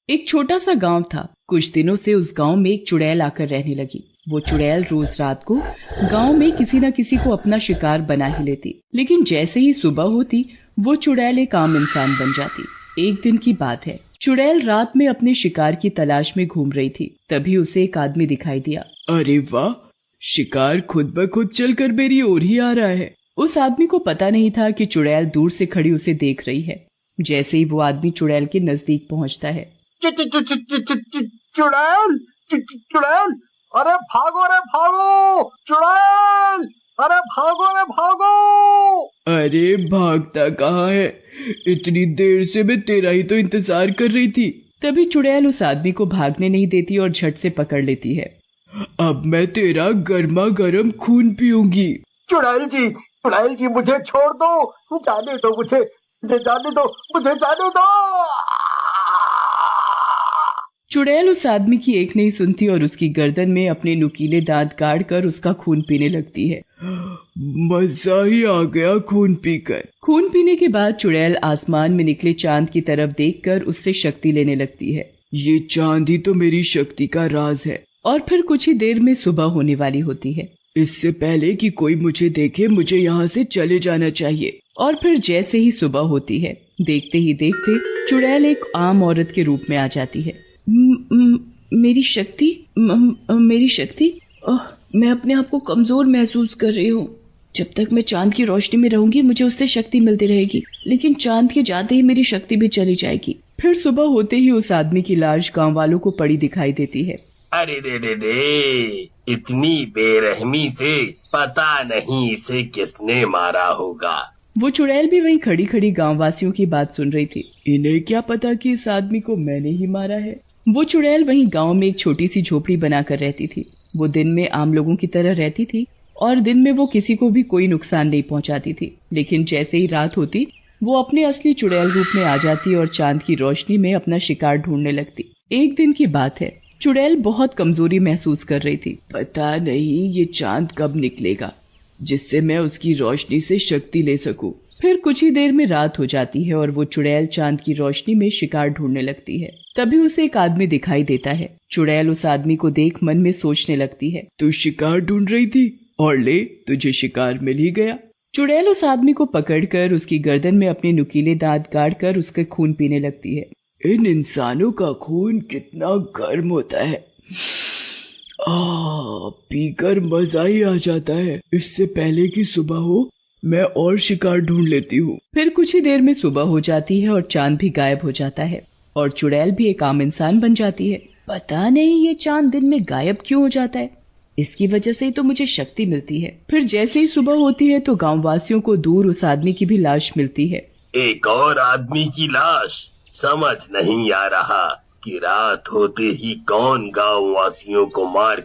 एक छोटा सा गांव था। कुछ दिनों से उस गांव में एक चुड़ैल आकर रहने लगी। वो चुड़ैल रोज रात को गांव में किसी न किसी को अपना शिकार बना ही लेती। लेकिन जैसे ही सुबह होती वो चुड़ैल एक आम इंसान बन जाती। एक दिन की बात है, चुड़ैल रात में अपने शिकार की तलाश में घूम रही थी। तभी उसे एक आदमी दिखाई दिया। अरे वाह, शिकार खुद ब खुद चलकर मेरी ओर ही आ रहा है। उस आदमी को पता नहीं था कि चुड़ैल दूर से खड़ी उसे देख रही है। जैसे ही वो आदमी चुड़ैल के नजदीक पहुंचता है, चुड़ैल, चुड़ैल, अरे भागो रे भागो, चुड़ैल, अरे भागो रे भागो। अरे भागता कहाँ है? इतनी देर से मैं तेरा ही तो इंतजार कर रही थी। तभी चुड़ैल उस आदमी को भागने नहीं देती और झट से पकड़ लेती है। अब मैं तेरा गर्मा गर्म खून पीऊंगी। चुड़ैल जी मुझे छोड़ दो, जाने दो मुझे जाने दो, मुझे जाने दो। चुड़ैल उस आदमी की एक नहीं सुनती और उसकी गर्दन में अपने नुकीले दांत गाड़ कर उसका खून पीने लगती है। मजा ही आ गया खून पीकर। खून पीने के बाद चुड़ैल आसमान में निकले चांद की तरफ देखकर उससे शक्ति लेने लगती है। ये चांद ही तो मेरी शक्ति का राज है। और फिर कुछ ही देर में सुबह होने वाली होती है। इससे पहले कि कोई मुझे देखे मुझे यहाँ से चले जाना चाहिए। और फिर जैसे ही सुबह होती है, देखते ही देखते चुड़ैल एक आम औरत के रूप में आ जाती है। मेरी शक्ति, मेरी शक्ति, मैं अपने आप को कमजोर महसूस कर रही हूँ। जब तक मैं चांद की रोशनी में रहूंगी मुझे उससे शक्ति मिलती रहेगी, लेकिन चांद के जाते ही मेरी शक्ति भी चली जाएगी। फिर सुबह होते ही उस आदमी की लाश गांव वालों को पड़ी दिखाई देती है। अरे रे, इतनी बेरहमी से पता नहीं इसे किसने मारा होगा। वो चुड़ैल भी वहीं खड़ी खड़ी गांव वासियों की बात सुन रही थी। इन्हें क्या पता कि इस आदमी को मैंने ही मारा है। वो चुड़ैल वहीं गांव में एक छोटी सी झोपड़ी बनाकर रहती थी। वो दिन में आम लोगों की तरह रहती थी और दिन में वो किसी को भी कोई नुकसान नहीं पहुंचाती थी। लेकिन जैसे ही रात होती वो अपने असली चुड़ैल रूप में आ जाती और चांद की रोशनी में अपना शिकार ढूंढने लगती। एक दिन की बात है, चुड़ैल बहुत कमजोरी महसूस कर रही थी। पता नहीं ये चांद कब निकलेगा जिससे मैं उसकी रोशनी से शक्ति ले सकूं। फिर कुछ ही देर में रात हो जाती है और वो चुड़ैल चांद की रोशनी में शिकार ढूंढने लगती है। तभी उसे एक आदमी दिखाई देता है। चुड़ैल उस आदमी को देख मन में सोचने लगती है, तू शिकार ढूंढ रही थी और ले तुझे शिकार मिल ही गया। चुड़ैल उस आदमी को पकड़कर उसकी गर्दन में अपने नुकीले दांत गाड़कर उसके खून पीने लगती है। इन इंसानों का खून कितना गर्म होता है, पीकर मजा ही आ जाता है। इससे पहले कि सुबह हो मैं और शिकार ढूंढ लेती हूँ। फिर कुछ ही देर में सुबह हो जाती है और चांद भी गायब हो जाता है और चुड़ैल भी एक आम इंसान बन जाती है। पता नहीं ये चांद दिन में गायब क्यों हो जाता है, इसकी वजह से ही तो मुझे शक्ति मिलती है। फिर जैसे ही सुबह होती है तो गाँव वासियों को दूर उस आदमी की भी लाश मिलती है। एक और आदमी की लाश। समझ नहीं आ रहा कि रात होते ही कौन गांव वासियों को मार